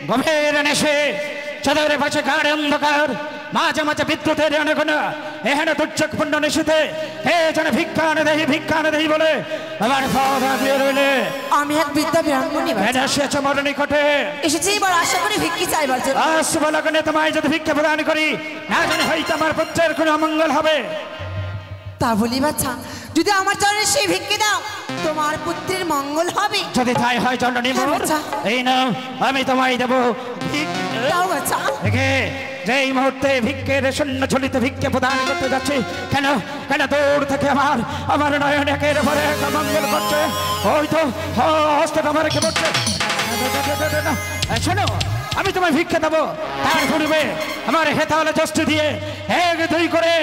গভীর নেশে চাঁদের পাশে গাঢ় অন্ধকার মাঝে মাঝে বিদ্যুতের অনেকনা এখানে দুর্যোগপূর্ণ নিশীথে হে যেন ভিক্ষা না দেহি বলে আমার পথ আগলিয়ে রইলে। আমি এক বৃদ্ধা ব্রাহ্মণী এসেছে মোর নিকটে, এসেছি এবার আশা করি ভিক্ষি চাইবার জন্য। আসব লগনে তোমায় যদি ভিক্ষা প্রদান করি না জানি হয়তো আমার পুত্রের কোনো অমঙ্গল হবে। তা বলি বাচ্চা, যদি আমার চরণে সেই ভিক্ষি দাও তোমার পুত্রের মঙ্গল হবে। যদি তাই হয় জননী মোর, এই নাও আমি তোমায় দেবো দাও বাচ্চা। যে এই মুহূর্তে ভিক্ষের শূন্য ঝুলিতে ভিক্ষে প্রদান করতে যাচ্ছি, কেন কেন দূর থেকে আমার নয়ন একের পরে এক মঙ্গল করছে, ওই তো হস্তটা আমার রেখে পড়ছে। শোনো, আমি তোমায় ভিক্ষা দেবো, তার পূর্বে আমার হেতালে জষ্টি দিয়ে এক দুই করে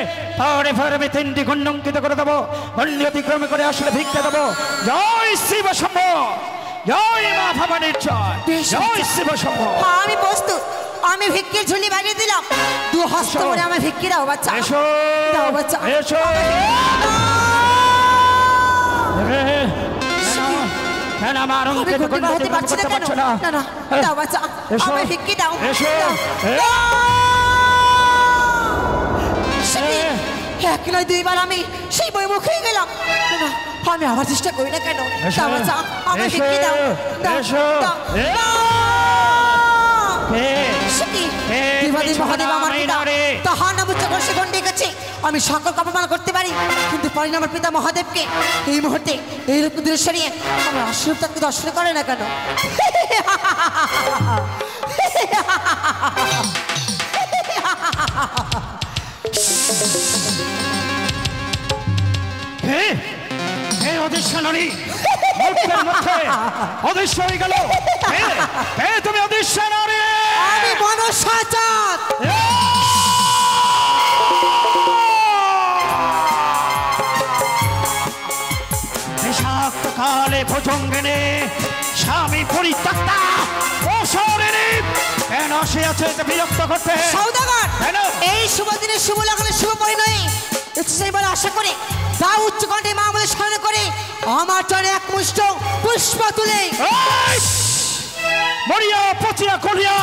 পরে পরে আমি তিনটি গণ্যঙ্কিত করে দেবো, গণ্য অতিক্রমে করে আসলে ভিক্ষা দেবো। জয় শিব শম্ভ, জয় মা ভবানীর জয়, জয় শিব শম্ভ। আমি প্রস্তুত, আমি ভিক্ষির ঝুলি বানিয়ে দিলাম, দু হস্ত করে আমার ভিক্ষি দাও বাচ্চা। এসো দাও বাচ্চা, এসো। কেন আমার অঙ্কে হতে পারছি না কেন? না না, দাও বাচ্চা, আমার ভিক্ষি দাও। এক নয় দুইবার আমি সেই বই মুখে গেলাম, আমি আবার চেষ্টা করি না কেন? দাও বাচ্চা, আমার ভিক্ষি দাও। আমি সকল অপমান করতে পারি, কিন্তু পরিণাম আমার পিতা মহাদেবকে এই মুহূর্তে এইরকম দূরে সরিয়ে আমার আশ্রম তাকে দর্শন করে না কেন? আমি মনসা চাঁদ। কালে ভোজঙ্গনে স্বামী পরিত্যক্তা ও শহরে কেন সে আছে বিরক্ত করতে? সৌদাগর, এই শুভ দিনে শুভ লগ্নে শুভ পরিণয়ে সেইবার আশা করে তা উচ্চ কণ্ঠে মা বলে স্মরণ করে আমার চরণে এক মুষ্ট পুষ্প তুলে মরিয়া পচিয়া করিয়া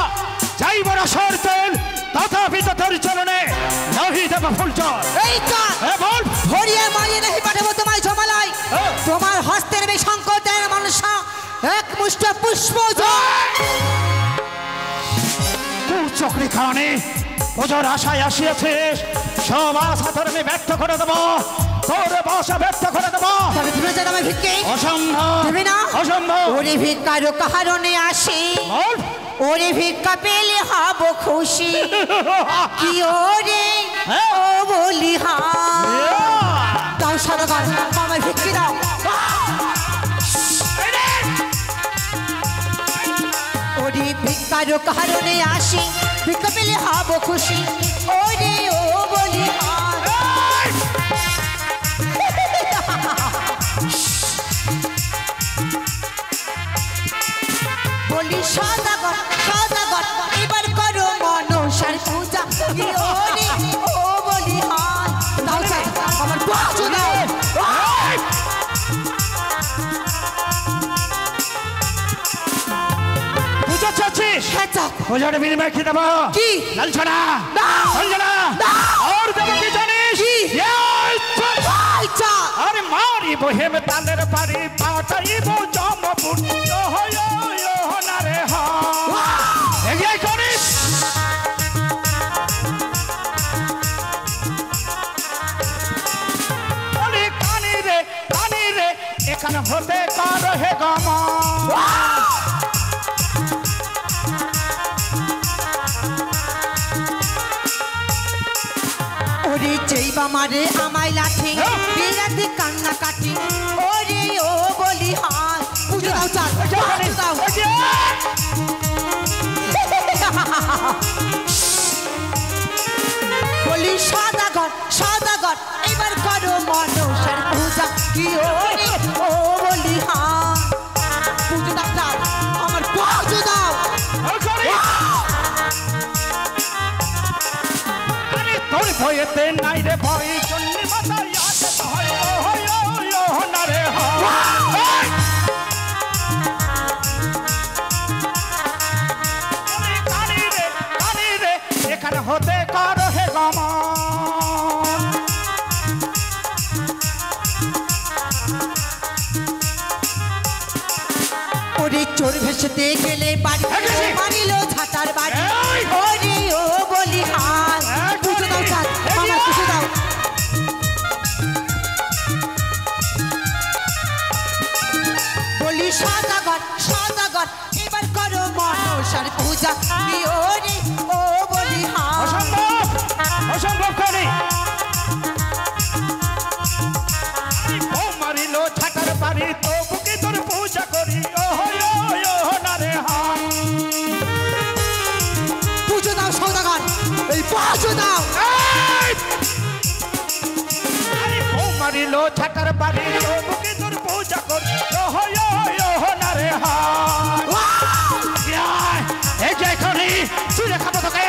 যাইবার আশার তেল তথাপি তোর চরণে নহি দেব ফুল জল। এই চল বল, ভরিয়া মারিয়ে নাহি পাঠাবো তোমায় জমালাই, তোমার হস্তের বে সংকট দেয় মানুষা এক মুষ্ট পুষ্প জল। চক্রি খানে ওজোর আশায় আসিয়াছিস, সব আশা তোর আমি ব্যর্থ করে দেবো, তোর বাসা ব্যর্থ করে দেবো। তবে তুমি যেন আমি ভিক্ষে অসম্ভব, তুমি না অসম্ভব। ওরে ভিক্ষারও কারণে আসি, ওরে ভিক্ষা পেলে হব খুশি, কি ওরে ও বলি হা। দাও সদাগর, আমার ভিক্ষি দাও। ওরে ভিক্ষারও কারণে আসি, ভিক্ষা পেলে হব খুশি, ওরে ও বলি হা। বলি সদাগর, সদাগর এবার করো মনসার পূজা, কি ওরে ও বলি হায়। দাও চাই আমার বাজু দাও। পূজা চাচ্ছিস? হ্যাঁ চাক। পূজার বিনিময় কি দেবো? কি? লালছনা, লালছনা। আর দেবো কি জানিস? আরে মারিব হেম তালের বাড়ি, পাঠাইব জমপুর না রে এগিয়ে করিস। কানি রে এখানে হতে কর হে গম। ওরে যেইবা মারে আমায় লাঠি, বিলাতি কান্না কাটি, ওরে ও বলি হায়। পুজো দাও চাল, পুজো দাও। বলি সদাগর, সদাগর এবার করো মনসার পূজা, কি ওরে ও বলি হায়। পুজো দাও চাল, আমার পুজো দাও। তোর ভয়েতে নাই রে ভয়, চন্ডী মাতা ইয়াতে হয় না রে সাগর ভেসেতে গেলে বাড়ি মানিল ঝাঁটার বাড়ি ওরে ও বলি হাল পুজো দাও চাঁদ আমার পুজো দাও বলি সদাগর সদাগর এবার করো মনসার পূজা ওরে ও বলি হাল অসম্ভব অসম্ভব করে ও মারিল ছাটার বাড়ি তবু কি তোর পূজা করি ও না রে হাল পুজো দাও সদাগর এই পুজো দাও ও মারিল ছাটার বাড়ি তবু কি তোর পূজা করি ও না রে হাল এই যে এখনই চুরে খাবো তোকে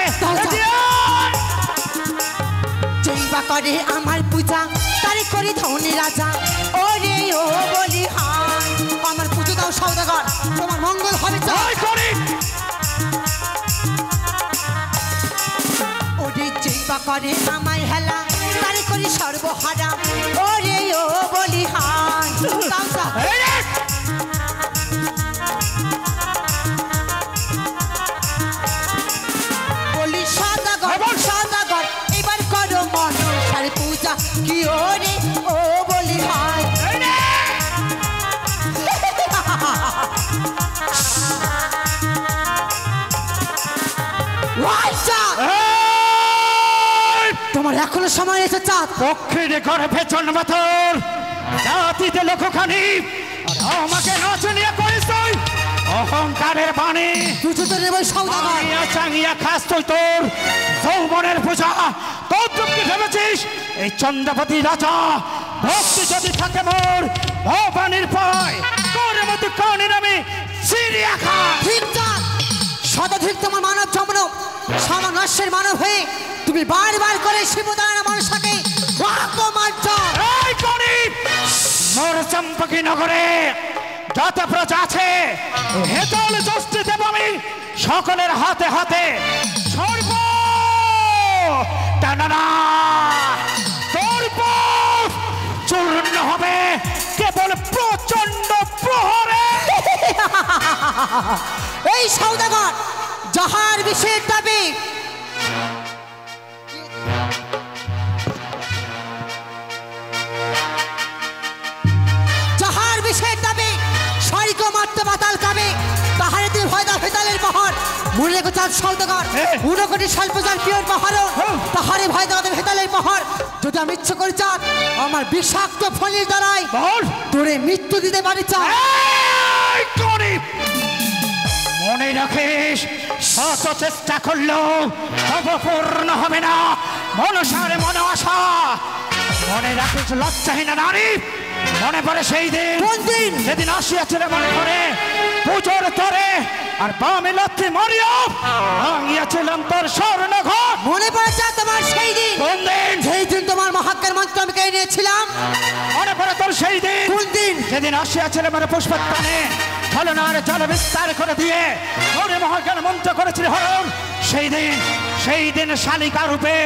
জৈবা করে আমার পূজা তারে করি ধনী রাজা ওরে ও বলি হাই আমার পুজো দাও সওদাগর তোমার মঙ্গল হবে চাই করি ওরে জৈবা করে আমায় হেলা তারে করি সর্বহারা ওরে ও বলি হাই দাও দাও বলি সদাগর সদাগর এবার করো মনসার পূজা কি ওরে ও বলি হাই তোমার এখনো সময় এসে চাঁদ পক্ষীর ঘরে পেছন মাথর জাতিতে লোকখানি আর আমাকে নাচনিয়া করিস তুই অহংকারের বাণী পুজো তো নেবই সওদাগর চাঙিয়া খাস তুই তোর যৌবনের পূজা তোর কি ভেবেছিস এই চন্দ্রপতি রাজা ভক্তি যদি থাকে মোর ভবানীর পায় তোর মতো কানের আমি সিরিয়া খা ঠিক চাঁদ শতাধিক তোমার মানব জন্ম সামনস্যের মানব হয়ে তুমি বারবার করে শিবদানা মানুষকে অপমান এই করি মোর চম্পকি নগরে যত প্রজা আছে হেতল যষ্টি দেব আমি সকলের হাতে হাতে সর্ব টানা সর্ব চূর্ণ হবে কেবল প্রচন্ড প্রহরে এই সওদাগর যাহার বিশেষ দাবি যাহার বিশেষ দাবি স্বর্গ মাত্র পাতাল কাবে তাহারে তুই ভয়দা ভেতালের বহর মূল্যে চাঁদ সওদাগর উনকোটি স্বল্পজার পিওর বহর তাহারে ভয়দা ভেতালের বহর যদি আমি ইচ্ছে করি চাঁদ আমার বিষাক্ত ফলের দ্বারাই তোরে মৃত্যু দিতে পারি চাঁদ মনে রাখিস শত চেষ্টা করলেও অপূর্ণ হবে না মনসারে মনে আশা মনে রাখিস লজ্জাহীনা নারী মনে পড়ে সেই দিন কোন দিন যেদিন আসিয়াছিল মনে করে পুজোর তরে আর বামে লক্ষ্মী মরিয়ম ভাঙিয়াছিলাম তোর স্বর্ণ ঘর মনে পড়েছে তোমার সেই দিন কোন দিন সেই দিন তোমার মহাজ্ঞার মন্ত্র আমি কে নিয়েছিলাম মনে পড়ে তোর সেই দিন কোন দিন যেদিন আসিয়াছিল মানে পুষ্পত্তানে ছলনার জল বিস্তার করে দিয়ে তোরে মহাজ্ঞান মন্ত্র করেছিল হরণ সেই দিন শালিকা রূপে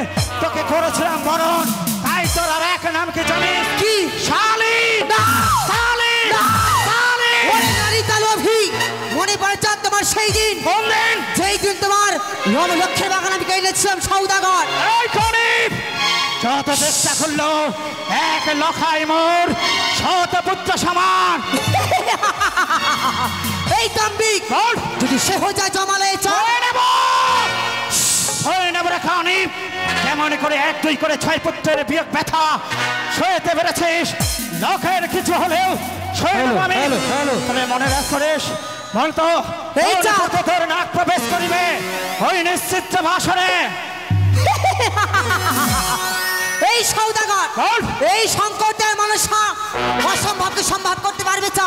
তোকে করেছিলাম বরণ তাই তোর আর এক নাম কি জানিস কি শালি শালি শালি ওরে নারী তালভি মনে পড়েছে তোমার সেই দিন কোন দিন যেই দিন তোমার রমলক্ষ্মীর বাগান আমি কে নিয়েছিলাম সওদাগর এই গরিব যত চেষ্টা করলো এক লখাই মোর শত পুত্র সমান এই তাম্বিক যদি সে হয়ে যায় জমালে খানি কেমন করে এক দুই করে 6 পুত্রের বিয়োগ ব্যথা সইতে পেরেছিস লখের কিছু হলেও তবে মনে রাখ করিস বলতো এই তোর নাক প্রবেশ করিবে ওই নিশ্চিত ভাষণে এই সওদাগর এই সংকটের মানুষ অসম্ভবকে সম্ভব করতে পারবে চা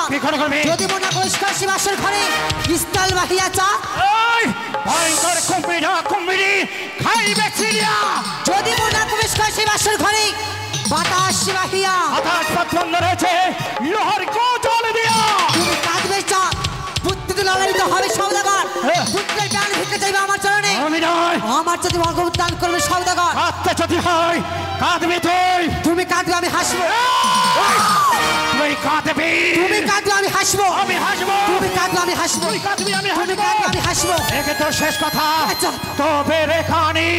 যদি মনে পরিষ্কার শিবাসের ঘরে ক্রিস্টাল বাহিয়া চা ভয়ঙ্কর কুম্ভিরি খাইবে চিড়িয়া যদি মনে পরিষ্কার শিবাসের ঘরে বাতাস বাহিয়া বাতাস পথ বন্ধ রয়েছে লোহার গোজল দিয়া তুমি কাঁদবে চা পুত্র লালিত হবে সওদাগর পুত্রের প্রাণ ভিক্ষে চাইবে আমার চরণে আমি নয় আমার যদি ভগবত দান করবে সওদাগর কাঁদতে যদি হয় কাঁদবি তুমি কাঁদবে আমি হাসবো তুই কাঁদবি তুমি কাঁদবে আমি হাসবো আমি হাসবো তুমি কাঁদবে আমি হাসবো হাসবো। তুই কাঁদবি আমি তুমি হাসবো। কাঁদবে, আমি হাসবো। একে তো শেষ কথা। আচ্ছা। তবে রেখানি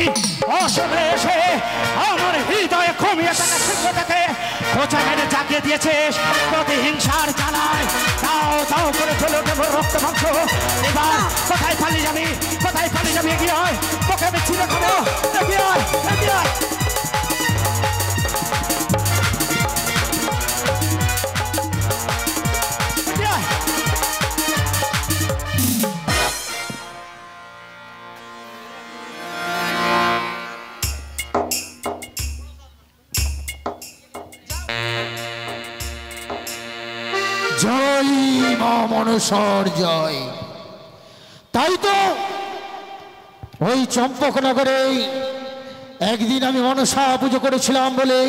অসময়ে এসে আমার হৃদয়ে কমিয়ে থাকা সিংহটাকে খোঁচা মেরে জাগিয়ে দিয়েছিস প্রতিহিংসার জ্বালায়। তাও তাও করে চলে ওঠে রক্ত মাংস। এবার কোথায় পালিয়ে যাবি, কোথায় পালিয়ে যাবি? এগিয়ে হয়, তোকে আমি ছিঁড়ে খাবো। এগিয়ে হয়, এগিয়ে হয়। জয় মা মনসার জয়। তাই তো ওই চম্পকনগরে একদিন আমি মনসা পুজো করেছিলাম বলে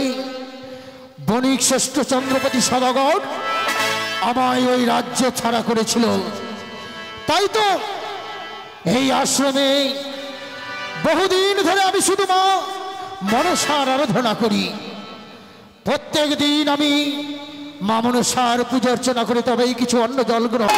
বণিক শ্রেষ্ঠ চন্দ্রপতি সদাগর আমায় ওই রাজ্য ছাড়া করেছিল। তাই তো এই আশ্রমে বহুদিন ধরে আমি শুধু মা মনসার আরাধনা করি। প্রত্যেক দিন আমি মা মনসার পুজো অর্চনা করে তবেই কিছু অন্ন জল গ্রহণ।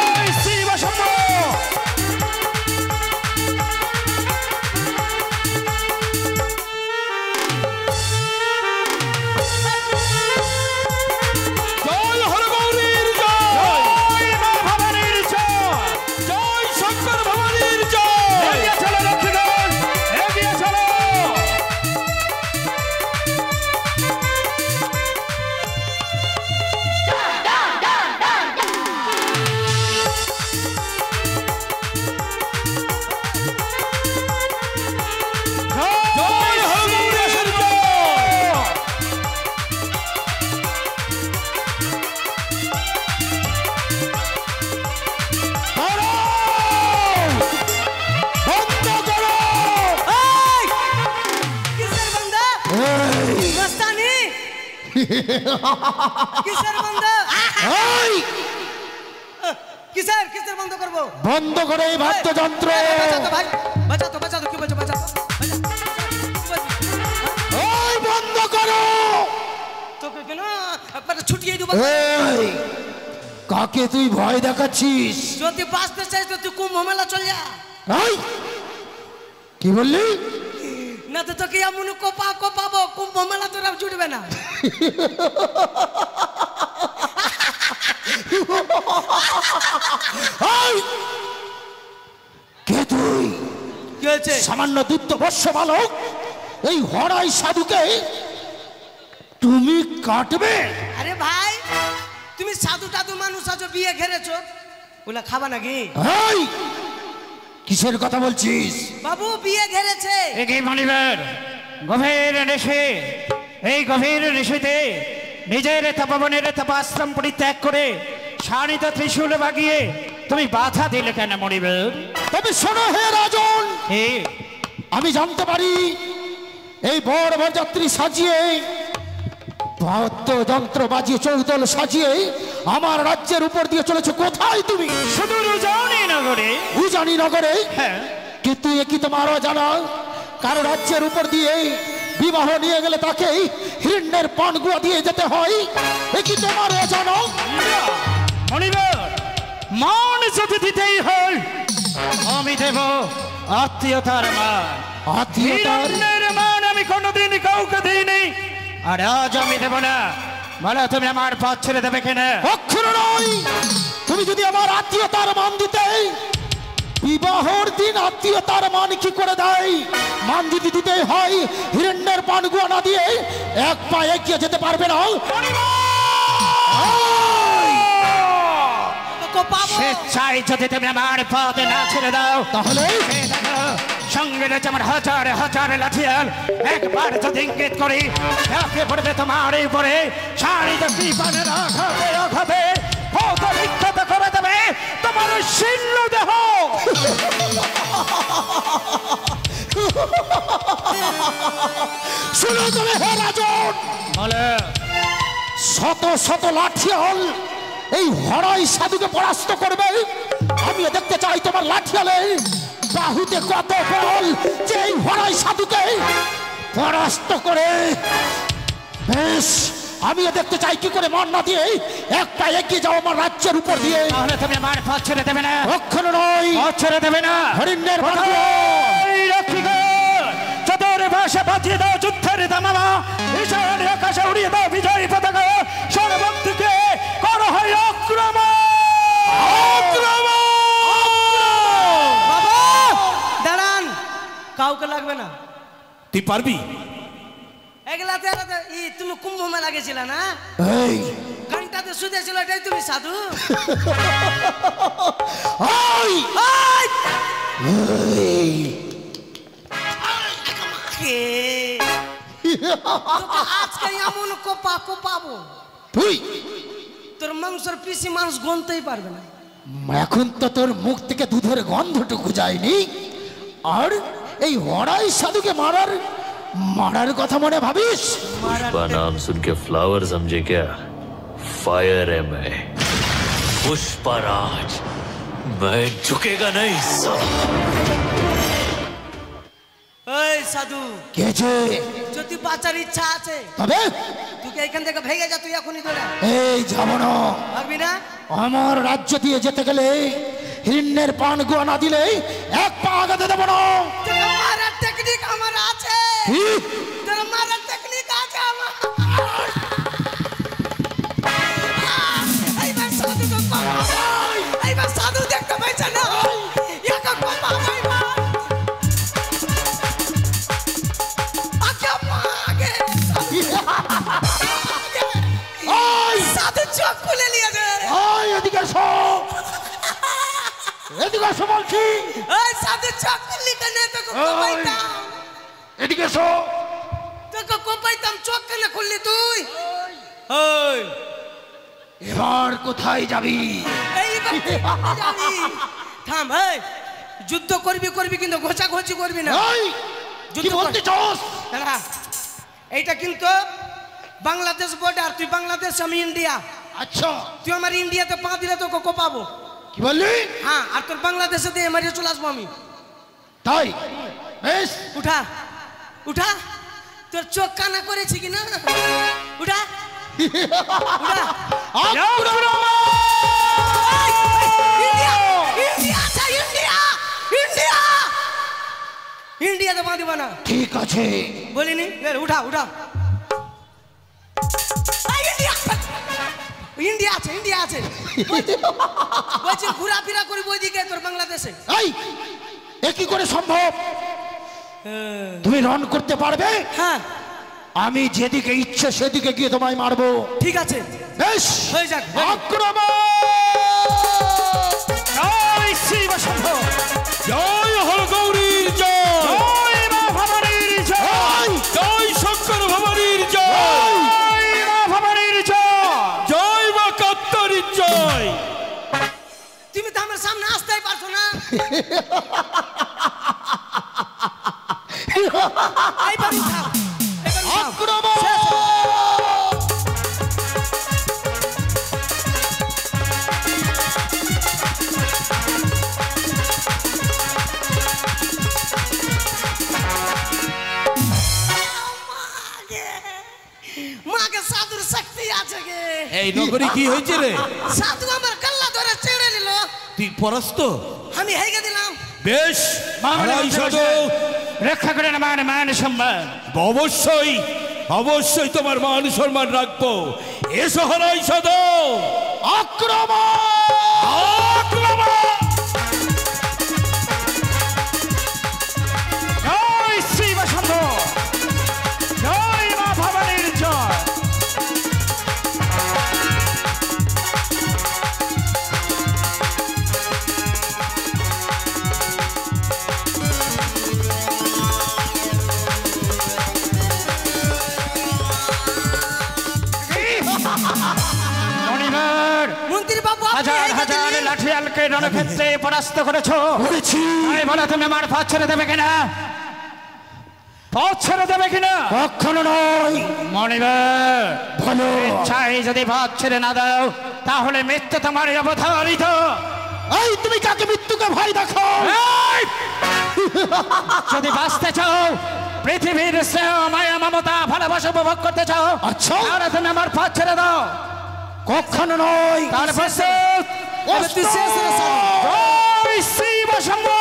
কিসের বন্ধ করব? বন্ধ করে এই বাদ্যযন্ত্র বাঁচাতো বাঁচাতো কি বলছো? বাঁচাতো ওই বন্ধ করো। তোকে কেন একবার ছুটিয়ে দিব? এই কাকে তুই ভয় দেখাচ্ছিস? যদি বাঁচতে চাইছ তো তুই কুম্ভ মেলা চল যা। এই কি বললি? না তো তোকে এমন কোপাবো কুম্ভ মেলা তোরা জুটবে না। কে তুই? কি হয়েছে? সামান্য দীপ্ত বর্ষ বালক এই হরাই সাধুকে তুমি কাটবে? আরে ভাই তুমি সাধু টাধু মানুষ আছো, বিয়ে ঘেরেছো, ওলা খাবা নাকি? এই কিসের কথা বলছিস? বাবু বিয়ে ঘেরেছে। একে মনিবার গভীর নেশে, এই গভীর নেশেতে নিজের তপবনের তপাশ্রম পরিত্যাগ করে শানিত ত্রিশূল বাগিয়ে তুমি বাধা দিলে কেন মনিবার? তবে শোনো হে রাজন, আমি জানতে পারি এই বড় বরযাত্রী সাজিয়ে বাদ্যযন্ত্র বাজিয়ে চৌতল সাজিয়ে আমার রাজ্যের উপর দিয়ে চলেছে। কোথায় তুমি? সুদূর উজানি নগরে। উজানি নগরে? হ্যাঁ। কিন্তু এ কি তোমারও জানা কারো রাজ্যের উপর দিয়ে বিবাহ নিয়ে গেলে তাকে হিরণ্যের পানগুয়া দিয়ে যেতে হয়? এ কি তোমারও জানো? মনিবার মান যদি দিতেই হয় আমি দেব আত্মীয়তার মান। হিরণ্যের মান আমি কোনোদিন কাউকে দিইনি, আর আজ আমি দেব না। বলো তুমি আমার পথ ছেড়ে দেবে কিনা? অক্ষর নয়, তুমি যদি আমার আত্মীয়তার মান দিতে, বিবাহর দিন আত্মীয়তার মান কি করে দেয়? মান যদি দিতে হয় হিরণ্যের পানগুয়া না দিয়ে এক পা এগিয়ে যেতে পারবে না। স্বেচ্ছায় যদি তুমি আমার পথ না ছেড়ে দাও তাহলে সঙ্গে রয়েছে আমার হাজার হাজার লাঠিয়াল। একবার যদি ইঙ্গিত করি একে পড়বে তোমার উপরে শাড়িতে কৃপানে রাখাবে রাখাবে কত বিখ্যাত করে দেবে তোমার শীর্ণ দেহ। শুনো তুমি হে রাজন, বলে শত শত লাঠিয়াল এই হরাই সাধুকে পরাস্ত করবে। আমিও দেখতে চাই তোমার লাঠিয়ালে বাহুতে কত বল যে এই হরাই সাধুকে পরাস্ত করে বেশ আমিও দেখতে চাই কি করে মান না দিয়ে এক পা এগিয়ে যাও আমার রাজ্যের উপর দিয়ে। তাহলে তুমি আমার পথ ছেড়ে দেবে না? কখনো নয়। পথ ছেড়ে দেবে না? হরিণের ভাষা বাজিয়ে দাও যুদ্ধের দামামা, ঈশান আকাশে উড়িয়ে দাও বিজয়ী পতাকা, সর্বদিকে করো হয় আক্রমণ। বাবা দাঁড়ান, কাউকে লাগবে না। তুই পারবি? এগুলাতে তুমি কুম্ভ মেলা গেছিল না? এই ঘন্টাতে শুধেছিল, এটাই তুমি সাধু? এই এই আজকে এমন কোপা কোপাবো তুই তোর মাংসের পিসি মানুষ গনতেই পারবে না। এখন তো তোর মুখ থেকে দুধের গন্ধটুকু যায়নি, আর এই হড়াই সাধুকে মারার কথা মনে ভাবিস? पुष्पा नाम सुन के फ्लावर समझे क्या? फायर है मैं, पुष्पराज। मैं झुकेगा नहीं साला। এই সাধু, কেছে যদি বাঁচার ইচ্ছা আছে তবে তুই এখান থেকে ভেঙে যা, তুই এখনই দৌড়া। এই যাব না। ভাববি না? আমার রাজ্য দিয়ে যেতে গেলে হিরণ্যের পান গুয়া না দিলে এক পা আগাতে দেব না। তোর মারার টেকনিক আমার আছে, কি? তোর মারার টেকনিক আছে আমার। এইবার সাধু তো পাবো, এইবার সাধু দেখতে পাইছ না? একা পাবো এইবার। আগে মাগে ওই সাধু চোখ খুলে নিয়েছে। ওই এদিকে এসো, এদিকে এসো বলছি। এই সাধু চোখ খুললি কেন? তোকে কোপাইতাম, এদিকে এসো। তোকে কোপাইতাম, চোখ কেন খুললি তুই? ওই এবার কোথায় যাবি? এইবার যাবি? থাম। এই যুদ্ধ করবি কিন্তু ঘোষাঘষি করবি না। এই কি যুদ্ধ বলতে চাস? দাঁড়া, এইটা কিন্তু বাংলাদেশ বর্ডার, তুই বাংলাদেশ, আমি ইন্ডিয়া। আচ্ছা তুই আমার ইন্ডিয়াতে পা দিলে তোকে কোপাবো। কি বললি? হ্যাঁ, আর তোর বাংলাদেশে দিয়ে মারিয়ে চলে আসবো আমি। তাই বেশ, উঠা উঠা, তোর চোখ কানা করেছি কি না? উঠা উঠা। ইন্ডিয়া ইন্ডিয়া আছে, ইন্ডিয়া ইন্ডিয়া ইন্ডিয়াতে পা দিবা না। ঠিক আছে বলিনি? উঠা উঠা। ইন্ডিয়া আছে, ইন্ডিয়া আছে। বলছি ঘোরাফেরা করি ওইদিকে তোর বাংলাদেশে। এই এ কি করে সম্ভব? তুমি রান করতে পারবে? হ্যাঁ আমি যেদিকে ইচ্ছে সেদিকে গিয়ে তোমায় মারবো। ঠিক আছে, বেশ হয়ে যাক। আক্রমণ। জয় শিব শম্ভ, জয় হর গৌরীর জয়, জয় মা ভবানীর জয়, জয় শঙ্কর ভবানীর জয়, জয় মা ভবানীর জয়। জয় মা কাত্তারির জয়। তুমি তো আমার সামনে আসতেই পারছো না। এইবার উঠাও, এইবার উঠাও। আক্রমণ। মাকে সাধুর শক্তি আছে গে। এই নগরী কি হয়েছে রে? সাধু আমার গলা ধরে ছেড়ে দিল, তুই পরাস্ত? আমি হেগে দিলাম। বেশ, হরাই সাধু, রক্ষা করেন আমার মান সম্মান। অবশ্যই অবশ্যই তোমার মান সম্মান রাখবো। এসো হরাই সাধু। আক্রমণ। জয় শিব শম্ভ, জয় মা ভবানীর জয়। মণিবার মন্ত্রী বাবু, আপনি হাজার হেগে হাজার দিলেন। লাঠিয়ালকে রণক্ষেত্রে পরাস্ত করেছো। করেছি। তাই বলো তুমি আমার পথ ছেড়ে দেবে কিনা? পথ ছেড়ে দেবে কিনা? কখনো নয়। মণিবার, বলো। ইচ্ছাই যদি পথ ছেড়ে না দাও তাহলে মৃত্যু তোমার অবধারিত। এই তুমি কাকে মৃত্যুকে ভয় দেখো? এই! যদি বাঁচতে চাও পৃথিবীর স্নেহ মায়া মমতা ভালোবাসা উপভোগ করতে চাও আচ্ছা। তাহলে তুমি আমার পথ ছেড়ে দাও। কখনো নয়। তারপর তুই শেষ রে সালা। জয় শিব শম্ভু।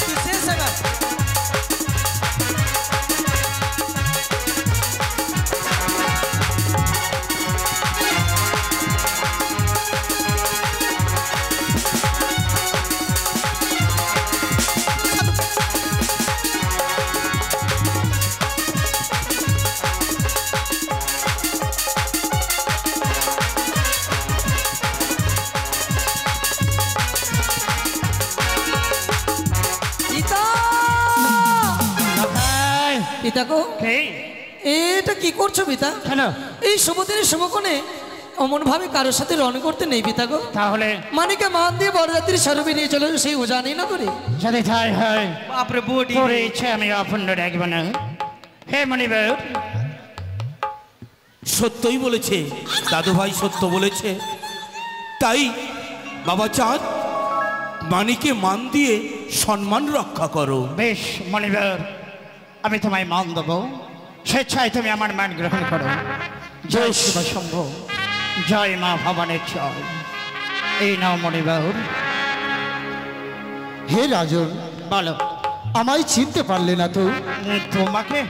তুই শেষ এবার। পিতা পিতা গো, কে? এটা কি করছো পিতা? কেন? এই শুভদিনের শুভক্ষণে অমন ভাবে কারোর সাথে রণ করতে নেই পিতা গো। তাহলে মানিকে মান দিয়ে বরযাত্রীর স্বরূপে নিয়ে চলে সেই উজানি না করে। যদি তাই হয় বাপরে বডি তোর ইচ্ছে আমি অপূর্ণ রাখব না। হে মণিবাবু, সত্যই বলেছে দাদু ভাই, সত্য বলেছে। তাই বাবা চাঁদ, মানিকে মান দিয়ে সম্মান রক্ষা করো। বেশ মণিবাবু, আমি তোমায় মান দেবো, স্বেচ্ছায় তুমি আমার মান গ্রহণ করো। জয় শিব শম্ভু, জয় মা ভবানের জয়। এই নাও মণিবাবু। হে রাজন, বলো। আমায় চিনতে পারলে না তো? তোমাকে?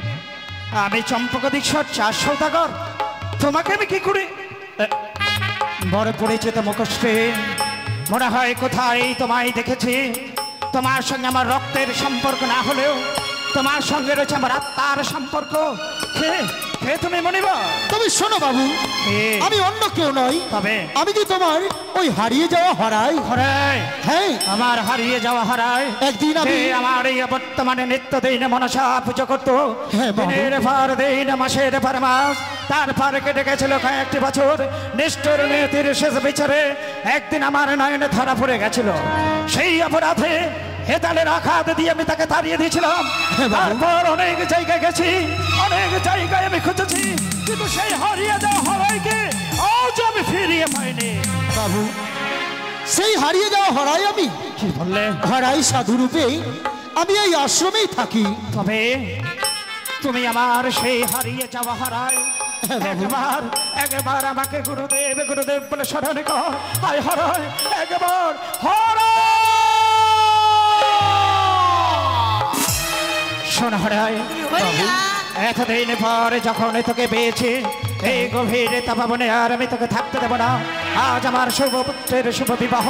আমি চম্পকদীশ্বর চার সৌদাগর, তোমাকে আমি কি করি? বড় পড়েছে তো মুখশ্রী, মনে হয় কোথায় তোমায় দেখেছি। তোমার সঙ্গে আমার রক্তের সম্পর্ক না হলেও তোমার সঙ্গে রয়েছে আমার আত্মার সম্পর্ক। কে কে তুমি মনিবা? তুমি শোনো বাবু, কে? আমি অন্য কেউ নই। তবে আমি কি তোমার ওই হারিয়ে যাওয়া হরাই? হরাই? হ্যাঁ, আমার হারিয়ে যাওয়া হারাই। একদিন আমি আমার এই বর্তমানে নিত্যদিন মনসা পুজো করতো। হ্যাঁ বাবু। দিনের পর দিন, মাসের পর মাস, তারপর কেটে গেছিল কয়েকটি বছর। নিষ্ঠুর নীতির শেষ বিচারে একদিন আমার নয়নে ধরা পড়ে গেছিল। সেই অপরাধে হেতালের আঘাত দিয়ে আমি তাকে তাড়িয়ে দিয়েছিলাম। হ্যাঁ বাবু। তারপর অনেক জায়গায় গেছি, অনেক জায়গায় আমি খুঁজেছি, কিন্তু সেই হারিয়ে যাওয়া হরাইকে আজ আমি ফিরিয়ে পাইনি। বাবু, সেই হারিয়ে যাওয়া হরাই আমি। কি বললে? হরাই সাধুরূপে আমি এই আশ্রমেই থাকি। তবে তুমি আমার সেই হারিয়ে যাওয়া হারায় একবার একবার আমাকে গুরুদেব গুরুদেব বলে স্মরণ কর। হায় হরায় একবার শোন হরায়, এতদিন পর যখন তোকে পেয়েছি এই গভীর তাপাবনে আর আমি তোকে থাকতে দেবো না। আজ আমার শুভ পুত্রের শুভ বিবাহ,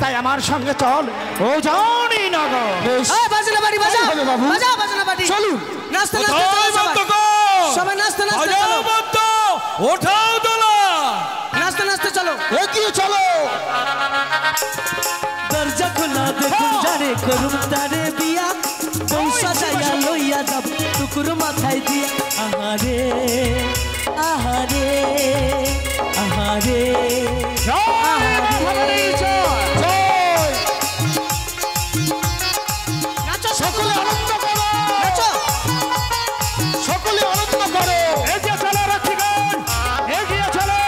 তাই আমার সঙ্গে চল। ও জানি নগর। বেশ, বাজনা বাড়ি বাজা তাই হবে বাবু। বাজা বাজনা বাড়ি চলুন। নাচতে নাচতে চলো সবাই নাচতে নাচতে চলো ওঠাও তোলা, নাচতে নাচতে চলো এগিয়ে চলো। দরজা খোলা দেখুন যারে করুম তারে বিয়া, বউ সাজাইয়া লইয়া যাব টুকুর মাথায় দিয়া। আহারে আহারে আহারে নাচো সকলে আনন্দ করো, নাচো সকলে আনন্দ করো। এগিয়ে চলো রক্ষিগণ, এগিয়ে চলো।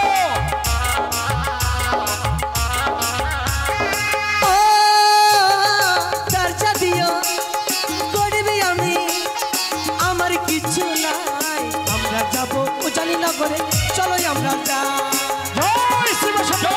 ও দরজা দিও করবি আমি, আমার কিছু নাই। আমরা যাবো উজানি নগরে, চলো আমরা যাই। জয় শিব শম্ভু।